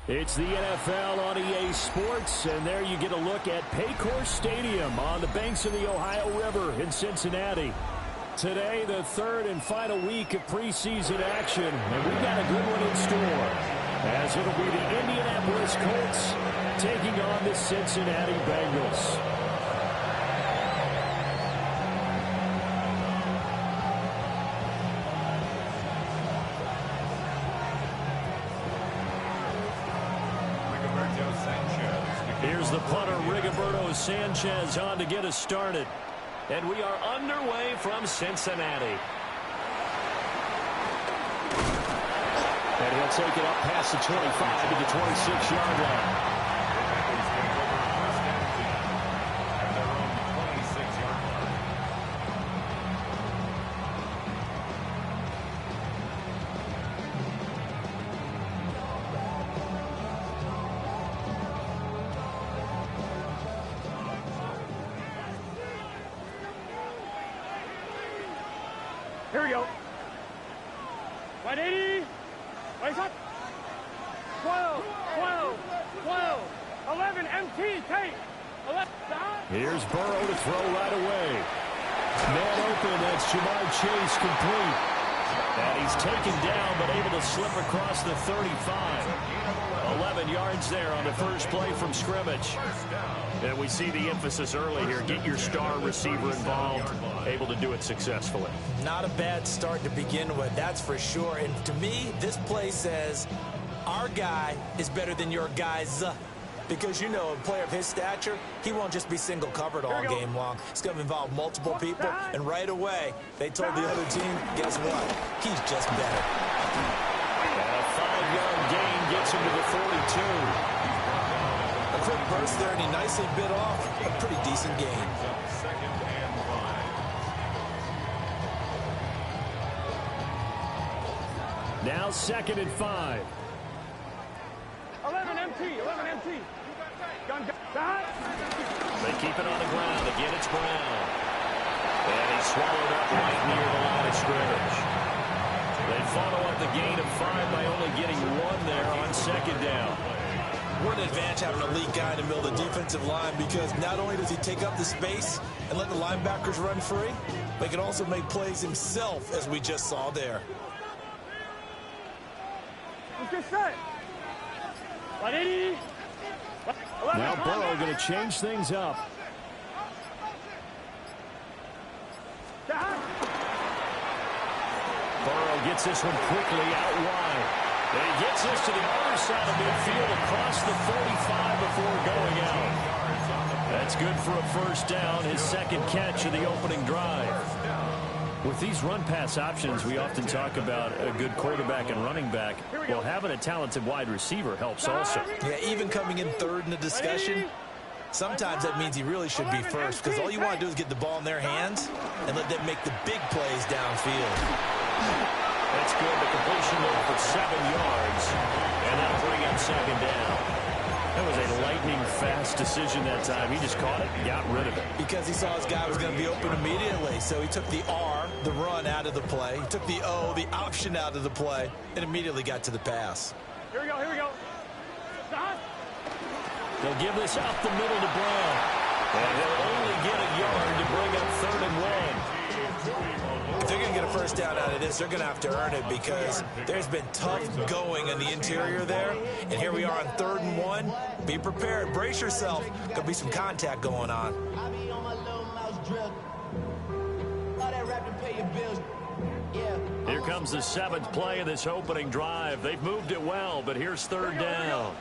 It's the NFL on EA Sports, and there you get a look at Paycor Stadium on the banks of the Ohio River in Cincinnati. Today, the third and final week of preseason action, and we've got a good one in store, as it'll be the Indianapolis Colts taking on the Cincinnati Bengals. Here's the punter, Rigoberto Sanchez, on to get us started. And we are underway from Cincinnati. And he'll take it up past the 25 to the 26-yard line. Here we go. 180. Raise up. 12, 12, 12, 11, MT, take. 11, down. Here's Burrow to throw right away. Man open, that's Jamar Chase complete. And he's taken down, but able to slip across the 35. 11 yards there on the first play from scrimmage. And we see the emphasis early here. Get your star receiver involved. Able to do it successfully. Not a bad start to begin with, that's for sure. And to me, this play says our guy is better than your guys. Because, you know, a player of his stature, he won't just be single covered all game long. It's going to involve multiple people. And right away, they told the other team, guess what? He's just better. And a 5-yard gain gets him to the 42. A quick burst there, and he nicely bit off a pretty decent gain. Now 2nd and 5. 11 MT, 11 MT. Gun, They keep it on the ground. Again, it's Brown. And he's swallowed up right near the line of scrimmage. They follow up the gain of 5 by only getting 1 there on 2nd down. We're an advantage having an elite guy in the middle of the defensive line, because not only does he take up the space and let the linebackers run free, but he can also make plays himself, as we just saw there. Let's get set. 180. Now Burrow going to change things up. Burrow gets this one quickly out wide. And he gets this to the other side of midfield across the 45 before going out. That's good for a first down, his second catch of the opening drive. With these run-pass options, we often talk about a good quarterback and running back. Well, having a talented wide receiver helps also. Yeah, even coming in third in the discussion, sometimes that means he really should be first, because all you want to do is get the ball in their hands and let them make the big plays downfield. That's good. The completion there for 7 yards, and that'll bring up second down. That was a lightning-fast decision that time. He just caught it and got rid of it. Because he saw his guy was going to be open immediately. So he took the R, the run, out of the play. He took the O, the option, out of the play, and immediately got to the pass. Here we go, here we go. Stop. They'll give this out the middle to Brown. And he'll only get a yard to bring up 3rd and 1. If they're going to get a first down out of this, they're going to have to earn it, because there's been tough going in the interior there. And here we are on 3rd and 1. Be prepared. Brace yourself. Going to be some contact going on. Here comes the 7th play of this opening drive. They've moved it well, but here's 3rd down.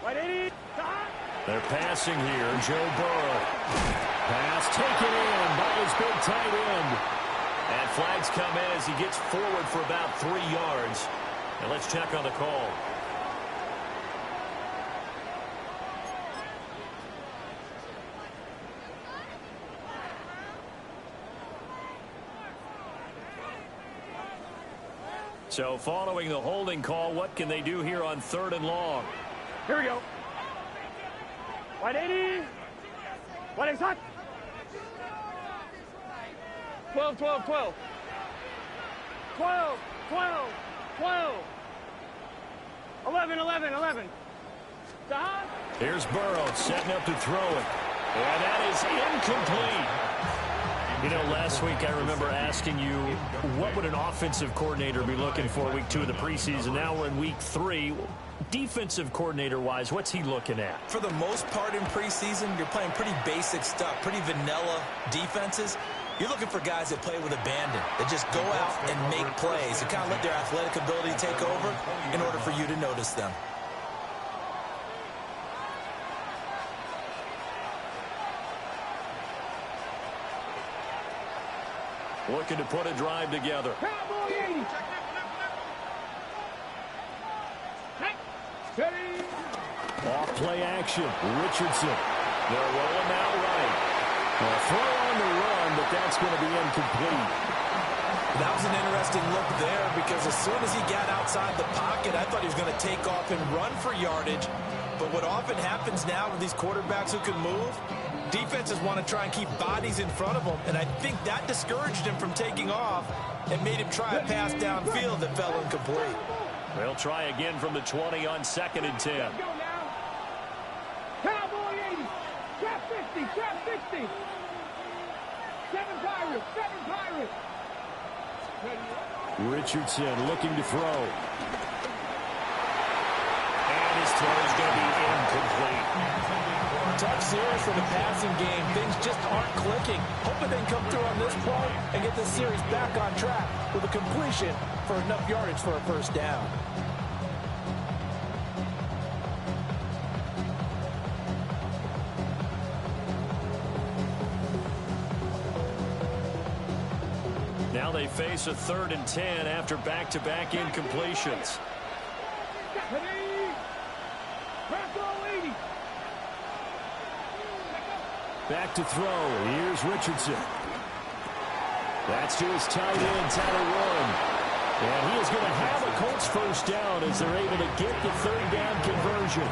They're passing here. Joe Burrow. Pass taken in by his big tight end. And flags come in as he gets forward for about 3 yards. And let's check on the call. So following the holding call, what can they do here on 3rd and long? Here we go. 180. 180 hot. 12, 12, 12. 12, 12, 12. 11, 11, 11. Stop. Here's Burrow setting up to throw it. And that is incomplete. You know, last week I remember asking you, what would an offensive coordinator be looking for week 2 of the preseason? Now we're in week 3. Defensive coordinator-wise, what's he looking at? For the most part in preseason, you're playing pretty basic stuff, pretty vanilla defenses. You're looking for guys that play with abandon, that just go out and make plays, and kind of let their athletic ability take over in order for you to notice them. Looking to put a drive together. Off play action. Richardson. They're rolling out right. A throw on the run, but that's going to be incomplete. That was an interesting look there, because as soon as he got outside the pocket, I thought he was going to take off and run for yardage. But what often happens now with these quarterbacks who can move, defenses want to try and keep bodies in front of them, and I think that discouraged him from taking off and made him try a pass downfield that fell incomplete. They'll try again from the 20 on 2nd and 10. Cowboy 80. Trap 50. Trap 60. 7 Pirates. 7 Pirates. Richardson looking to throw. And his throw is going to be incomplete. Tough series for the passing game. Things just aren't clicking. Hoping they can come through on this play and get this series back on track with a completion for enough yardage for a first down. Now they face a 3rd and 10 after back-to-back incompletions. Back to throw. Here's Richardson. That's to his tight end, Tyler Warren. And he is going to have a Colts first down as they're able to get the 3rd down conversion.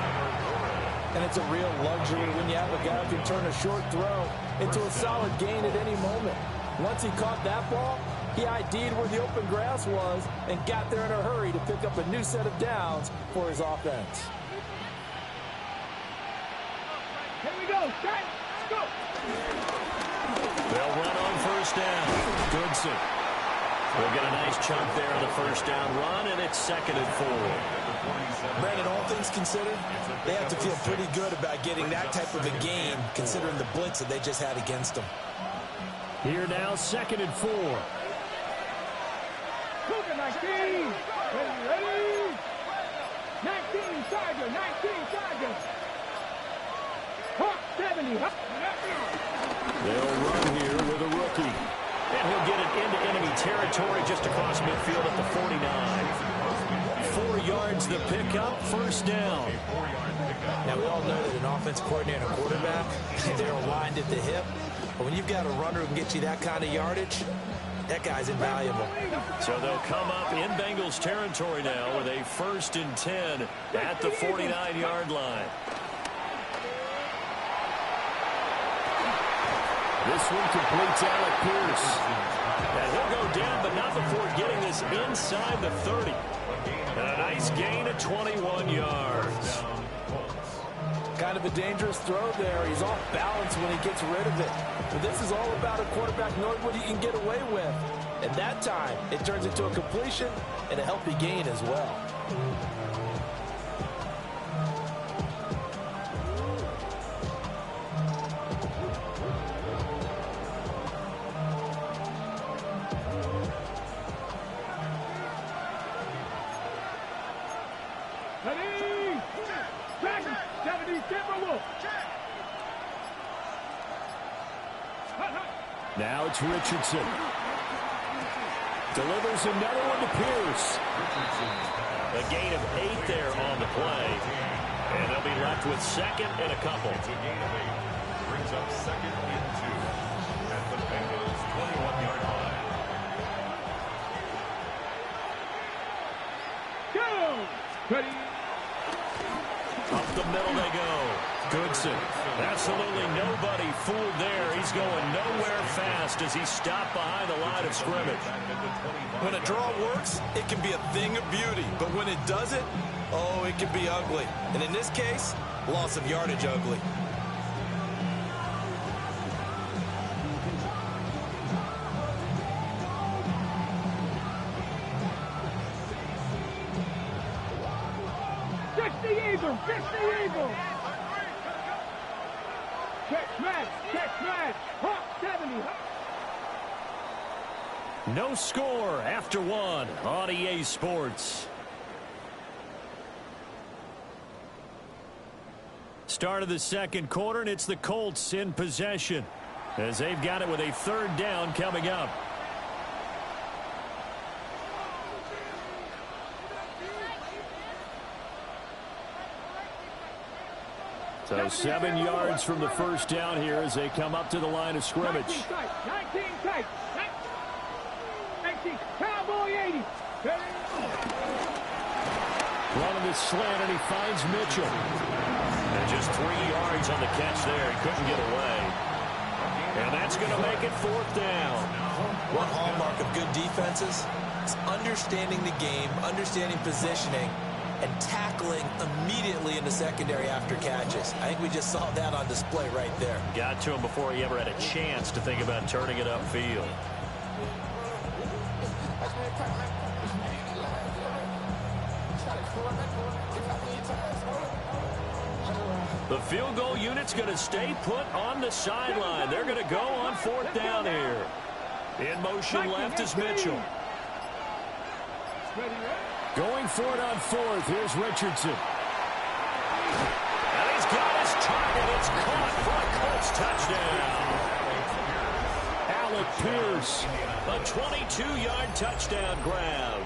And it's a real luxury when you have a guy who can turn a short throw into a solid gain at any moment. Once he caught that ball, he ID'd where the open grass was and got there in a hurry to pick up a new set of downs for his offense. Here we go. Start. Go. They'll run on first down. Goodson will get a nice chunk there on the first down run, and it's 2nd and 4. Brandon, all things considered, they have to feel pretty good about getting that type of a game, considering the blitz that they just had against them. Here now, 2nd and 4. Cougar 19. Ready? 19 Charger. 19 Charger. Hawk 70. They'll run here with a rookie. And he'll get territory just across midfield at the 49. 4 yards the pickup, first down. Now, we all know that an offense coordinator and a quarterback, they're aligned at the hip. But when you've got a runner who can get you that kind of yardage, that guy's invaluable. So they'll come up in Bengals territory now with a 1st and 10 at the 49-yard line. This one completes Alec Pierce. And he'll go down, but not before getting this inside the 30. And a nice gain of 21 yards. Kind of a dangerous throw there. He's off balance when he gets rid of it. But this is all about a quarterback knowing what he can get away with. And that time, it turns into a completion and a healthy gain as well. Now it's Richardson. Delivers another one to Pierce. A gain of 8 there on the play. And they'll be left with 2nd and a couple. Brings up 2nd and 2 at the Bengals 21-yard line. Go! Ready? Up the middle they go. Goodson. Absolutely nobody fooled there. He's going nowhere fast as he's stopped behind the line of scrimmage. When a draw works, it can be a thing of beauty. But when it doesn't, oh, it can be ugly. And in this case, loss of yardage ugly. Catch the Eagle! Catch the Eagle! Catch match! Catch match! Hawk 70! No score after 1 on EA Sports. Start of the 2nd quarter, and it's the Colts in possession as they've got it with a 3rd down coming up. So 7 yards from the 1st down here as they come up to the line of scrimmage. 19 tight. 19. Cowboy 80. Running the slant, and he finds Mitchell. And just 3 yards on the catch there. He couldn't get away. And that's going to make it 4th down. One hallmark of good defenses is understanding the game, understanding positioning, and tackling immediately in the secondary after catches. I think we just saw that on display right there. Got to him before he ever had a chance to think about turning it upfield. The field goal unit's going to stay put on the sideline. They're going to go on 4th down here. In motion left is Mitchell. Going for it on 4th. Here's Richardson. And he's got his target. It's caught for a Colts touchdown. Alec Pierce, a 22-yard touchdown grab.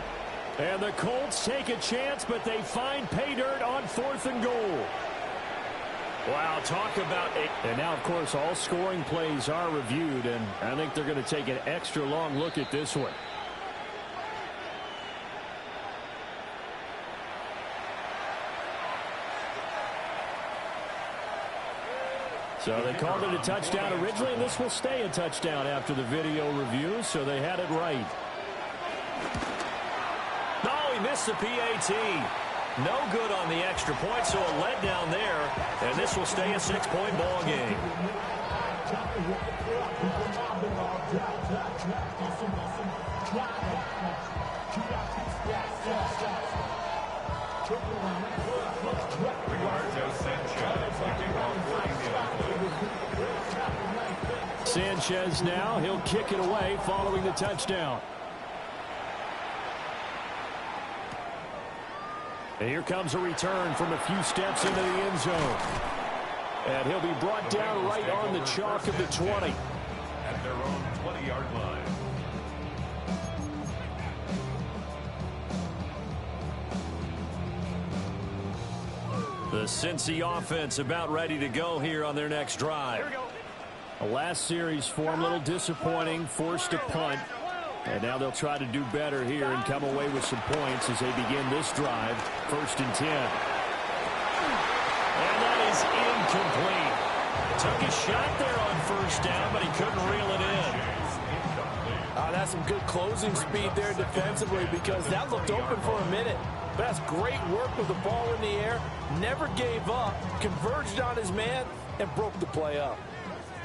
And the Colts take a chance, but they find pay dirt on 4th and goal. Wow, talk about it. And now, of course, all scoring plays are reviewed, and I think they're going to take an extra long look at this one. So they called it a touchdown originally, and this will stay a touchdown after the video review, so they had it right. No, he missed the PAT. No good on the extra point, so a letdown there, and this will stay a 6-point ball game. Sanchez now, he'll kick it away following the touchdown. And here comes a return from a few steps into the end zone. And he'll be brought down right on the chalk of the 20. At their own 20-yard line. The Cincy offense about ready to go here on their next drive. The last series for them a little disappointing, forced a punt. And now they'll try to do better here and come away with some points as they begin this drive. 1st and 10. And that is incomplete. Took a shot there on 1st down, but he couldn't reel it in. That's some good closing speed there defensively, because that looked open for a minute. But that's great work with the ball in the air. Never gave up, converged on his man, and broke the play up.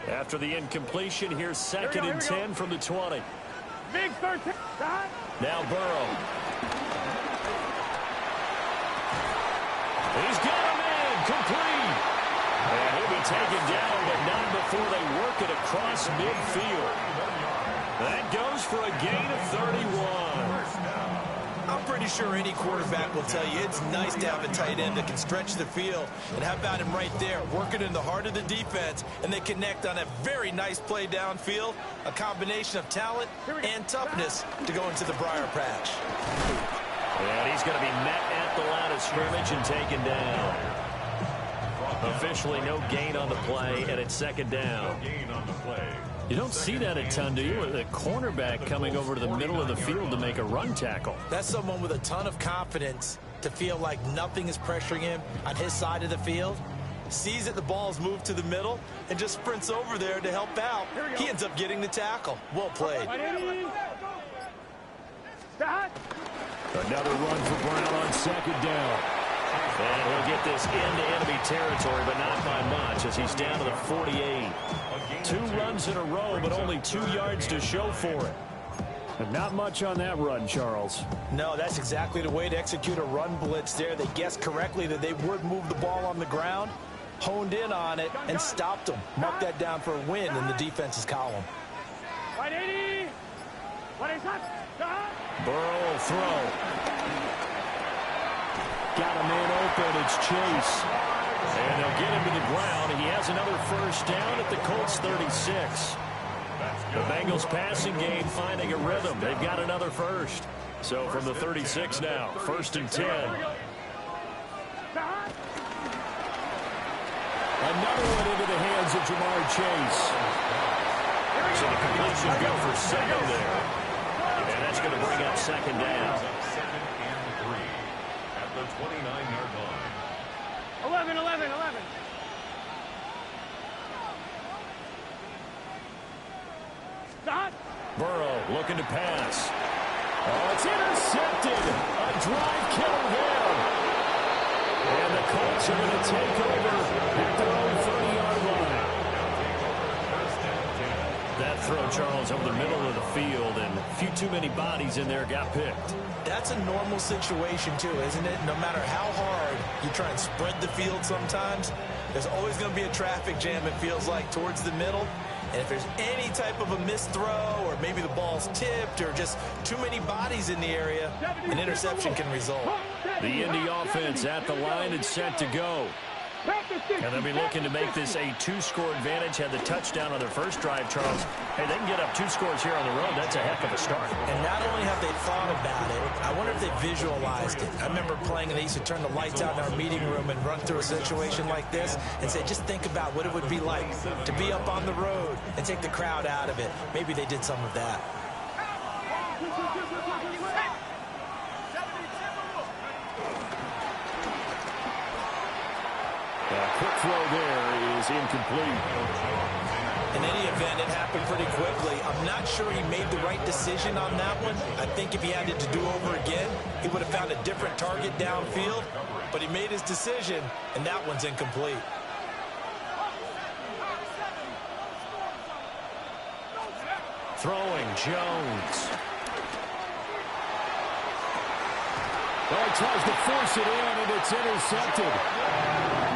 After the incompletion, here's 2nd and 10 from the 20. Big 13. Now Burrow. He's got a man complete. And he'll be taken down, but not before they work it across midfield. That goes for a gain of 31. I'm pretty sure any quarterback will tell you it's nice to have a tight end that can stretch the field. And how about him right there, working in the heart of the defense, and they connect on a very nice play downfield, a combination of talent and toughness to go into the briar patch. And he's going to be met at the line of scrimmage and taken down. Officially no gain on the play, and it's 2nd down. You don't see that a ton, do you? With a cornerback coming over to the middle of the field to make a run tackle. That's someone with a ton of confidence to feel like nothing is pressuring him on his side of the field. Sees that the ball's moved to the middle and just sprints over there to help out. He ends up getting the tackle. Well played. Another run for Brown on 2nd down. And he'll get this into enemy territory, but not by much as he's down to the 48. 2 runs in a row, but only 2 yards to show for it. And not much on that run, Charles. No, that's exactly the way to execute a run blitz there. They guessed correctly that they would move the ball on the ground, honed in on it, and stopped them. Mark that down for a win in the defense's column. Burrow will throw. Got a man open. It's Chase. And they'll get him to the ground. He has another 1st down at the Colts 36. The Bengals passing game finding a rhythm. They've got another 1st. So from the 36 now, 1st and 10. Another one into the hands of Jamar Chase. So the completion go for 2nd there. And that's going to bring up 2nd down. 2nd and 3 at the 29-yard line. 11. Burrow looking to pass. Oh, it's intercepted. A drive killer there. And the Colts are going to take over at their own 30-yard line. That throw, Charles, over the middle of the field, and a few too many bodies in there got picked. That's a normal situation, too, isn't it? No matter how hard you try and spread the field sometimes, there's always going to be a traffic jam, it feels like, towards the middle. And if there's any type of a missed throw, or maybe the ball's tipped, or just too many bodies in the area, an interception can result. The Indy offense at the line and set to go. And they'll be looking to make this a 2-score advantage. Had the touchdown on their first drive, Charles. Hey, they can get up 2 scores here on the road. That's a heck of a start. And not only have they thought about it, I wonder if they visualized it. I remember playing, and they used to turn the lights out in our meeting room and run through a situation like this and say, just think about what it would be like to be up on the road and take the crowd out of it. Maybe they did some of that. Quick throw there is incomplete. In any event, it happened pretty quickly. I'm not sure he made the right decision on that one. I think if he had it to do over again, he would have found a different target downfield. But he made his decision, and that one's incomplete. Throwing Jones. Well, he tries to force it in, and it's intercepted.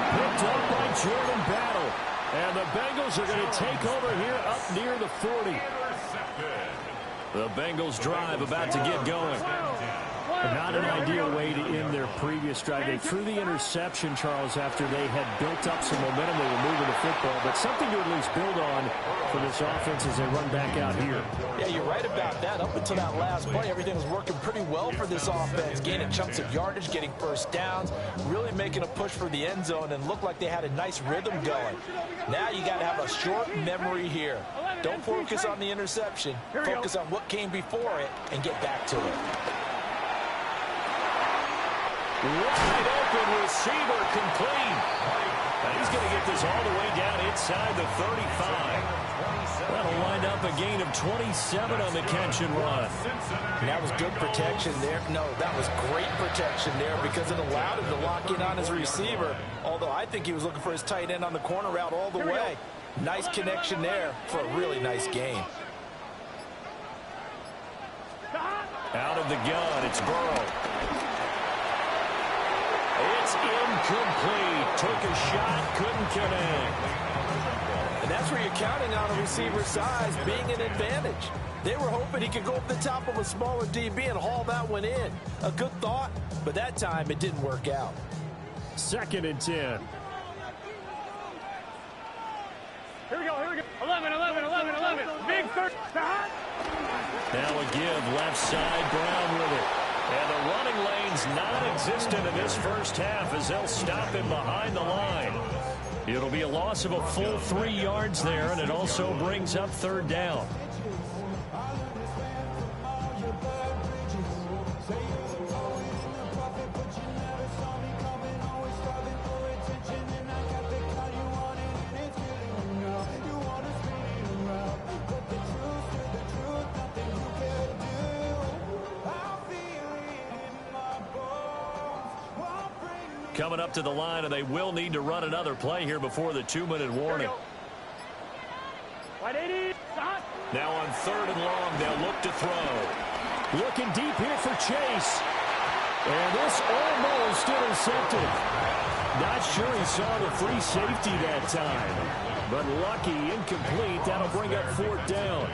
Picked up by Jordan Battle. And the Bengals are going to take over here up near the 40. The Bengals drive about to get going. Not an ideal way to end their previous drive. They threw the interception, Charles, after they had built up some momentum. They were moving the football, but something to at least build on for this offense as they run back out here. Yeah, you're right about that. Up until that last play, everything was working pretty well for this offense, gaining chunks of yardage, getting first downs, really making a push for the end zone, and looked like they had a nice rhythm going. Now you got to have a short memory here. Don't focus on the interception. Focus on what came before it and get back to it. Wide open receiver complete. And he's going to get this all the way down inside the 35. That'll wind up a gain of 27 on the catch and run. And that was good protection there. No, that was great protection there because it allowed him to lock in on his receiver. Although I think he was looking for his tight end on the corner route all the way. Nice connection there for a really nice gain. Out of the gun, it's Burrow. It's incomplete. Took a shot, couldn't connect. And that's where you're counting on a receiver's size being an advantage. They were hoping he could go up the top of a smaller DB and haul that one in. A good thought, but that time it didn't work out. 2nd and 10. Here we go, here we go. 11, 11, 11, 11. Big third. Now a give left side, Brown with it. And the running lane's non-existent in this first half as they'll stop him behind the line. It'll be a loss of a full 3 yards there, and it also brings up 3rd down. Coming up to the line, and they will need to run another play here before the 2-minute warning. Now on 3rd and long, they'll look to throw. Looking deep here for Chase. And this almost intercepted. Not sure he saw the free safety that time. But lucky, incomplete. That'll bring up 4th down.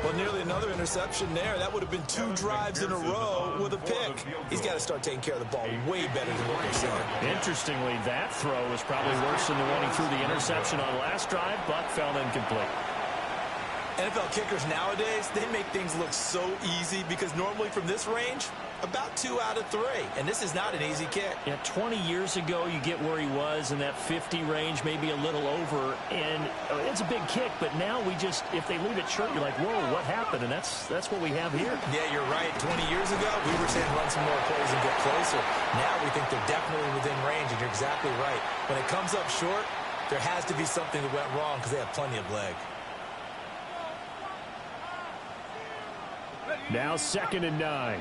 Well, nearly another interception there. That would have been 2 drives in a row with a pick. He's got to start taking care of the ball way better than what we're seeing. Interestingly, that throw was probably worse than the one he threw the interception on last drive, but fell incomplete. NFL kickers nowadays, they make things look so easy because normally from this range, about 2 out of 3. And this is not an easy kick. Yeah, 20 years ago, you get where he was in that 50 range, maybe a little over, and it's a big kick. But now we just, if they leave it short, you're like, whoa, what happened? And that's what we have here. Yeah, you're right. 20 years ago, we were saying run some more plays and get closer. Now we think they're definitely within range, and you're exactly right. When it comes up short, there has to be something that went wrong because they have plenty of leg. Now 2nd and 9.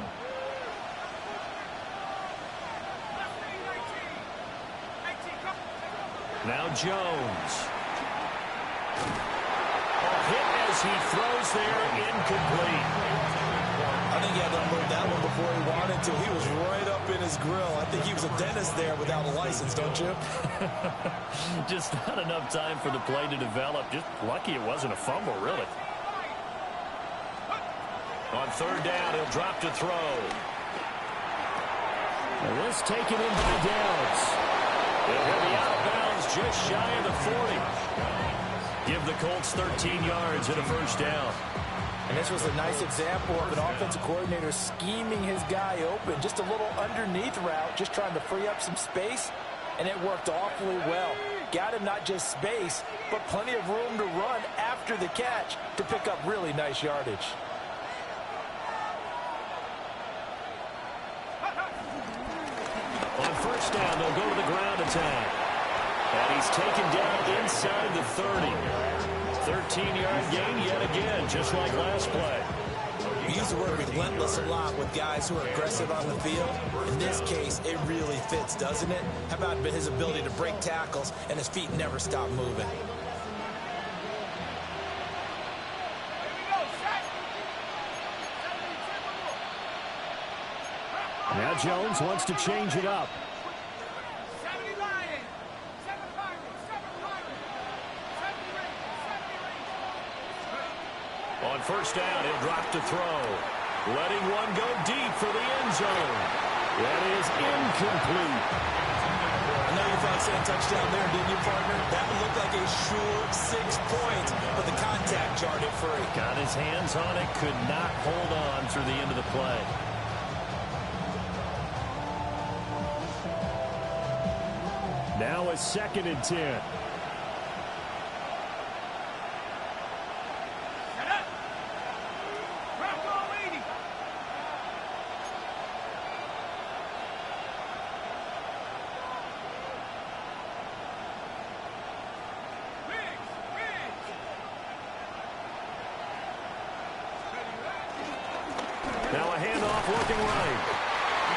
Now Jones. A hit as he throws there, incomplete. I think he had to unload that one before he wanted to. He was right up in his grill. I think he was a dentist there without a license, don't you? Just not enough time for the play to develop. Just lucky it wasn't a fumble, really. On 3rd down, he'll drop to throw. And this taken in by Downs. He'll be out of bounds just shy of the 40. Give the Colts 13 yards and a 1st down. And this was a nice example of an offensive coordinator scheming his guy open. Just a little underneath route, just trying to free up some space, and it worked awfully well. Got him not just space, but plenty of room to run after the catch to pick up really nice yardage. On 1st down, they'll go to the ground attack. And he's taken down inside the 30. 13-yard gain yet again, just like last play. We use the word relentless a lot with guys who are aggressive on the field. In this case, it really fits, doesn't it? How about his ability to break tackles and his feet never stop moving? Now Jones wants to change it up. On 1st down, he'll drop to throw. Letting one go deep for the end zone. That is incomplete. I know you thought saying touchdown there, didn't you, partner? That looked like a sure 6 points, but the contact jarred it free. Got his hands on it, could not hold on through the end of the play. Now a 2nd and 10. Now a handoff looking right.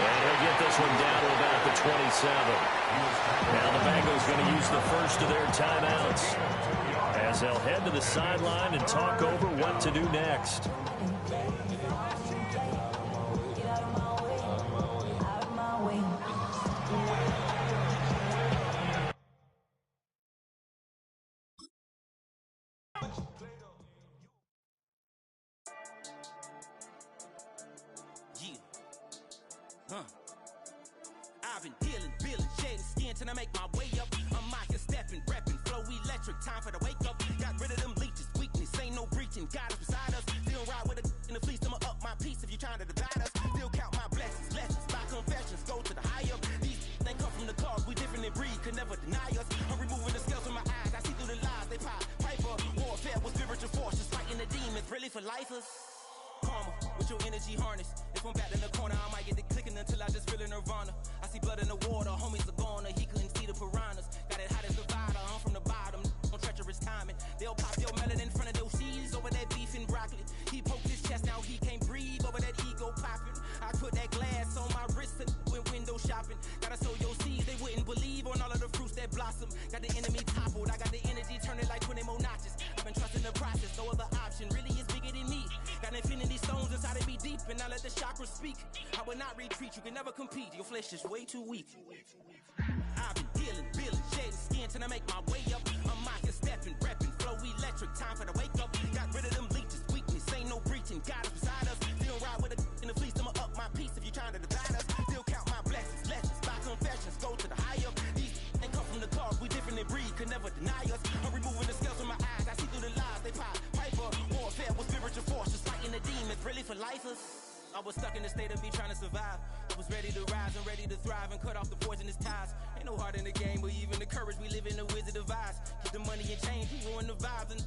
And he'll get this one down to about the 27. Now the Bengals going to use the first of their timeouts as they'll head to the sideline and talk over what to do next. I've been dealing, shedding skin till I make my way up. I'm out here stepping, repping, flow electric, time for the wake up. Got rid of them leeches, weakness, ain't no breaching. God is beside us, still ride with a in the fleece. I'ma up my piece if you trying to divide us. Still count my blessings, lessons, my confessions, go to the high up. These they come from the cars, we different in breed, could never deny us. I'm removing the scales from my eyes, I see through the lies, they pop. Piper, warfare with spiritual forces, fighting the demons, really for lifers. Karma, with your energy harness. If I'm back in the corner, I might get the clicking until I just feel a nirvana. I see blood in the water, homies are gone, he couldn't see the piranhas. Got it hot as Nevada, I'm from the bottom, on treacherous timing. They'll pop your melon in front of those seeds over that beef and broccoli. He poked his chest, now he can't breathe over that ego popping. I put that glass on my wrist and went window shopping. Gotta sow your seeds, they wouldn't believe on all of the fruits that blossom. Got the enemy toppled, I got the energy, turn it like 20 more notches. I've been trusting the process, no other option really is bigger than me. Got infinity stones inside of me deep, and I let the chakras speak. I will not retreat, you can never compete, your flesh is way too weak. I've been dealing, shedding skin till I make my way up. I'm out here stepping, repping, flow electric, time for the wake up. Got rid of them leeches, weakness, ain't no breaching. God is beside us, still ride with a in the fleece. I'ma up my piece if you trying to divide us. Still count my blessings, lessons, my confessions, go to the high up. These ain't come from the cars, we different in breed, could never deny us. I'm removing the scales from my eyes, I see through the lies, they pop. Piper, warfare with spiritual forces, fighting the demons, really for lifers. I was stuck in the state of me trying to survive. I was ready to rise and ready to thrive and cut off the poisonous ties. Ain't no heart in the game, but even the courage we live in the Wizard of Oz. Keep the money and change, we ruin the vibes and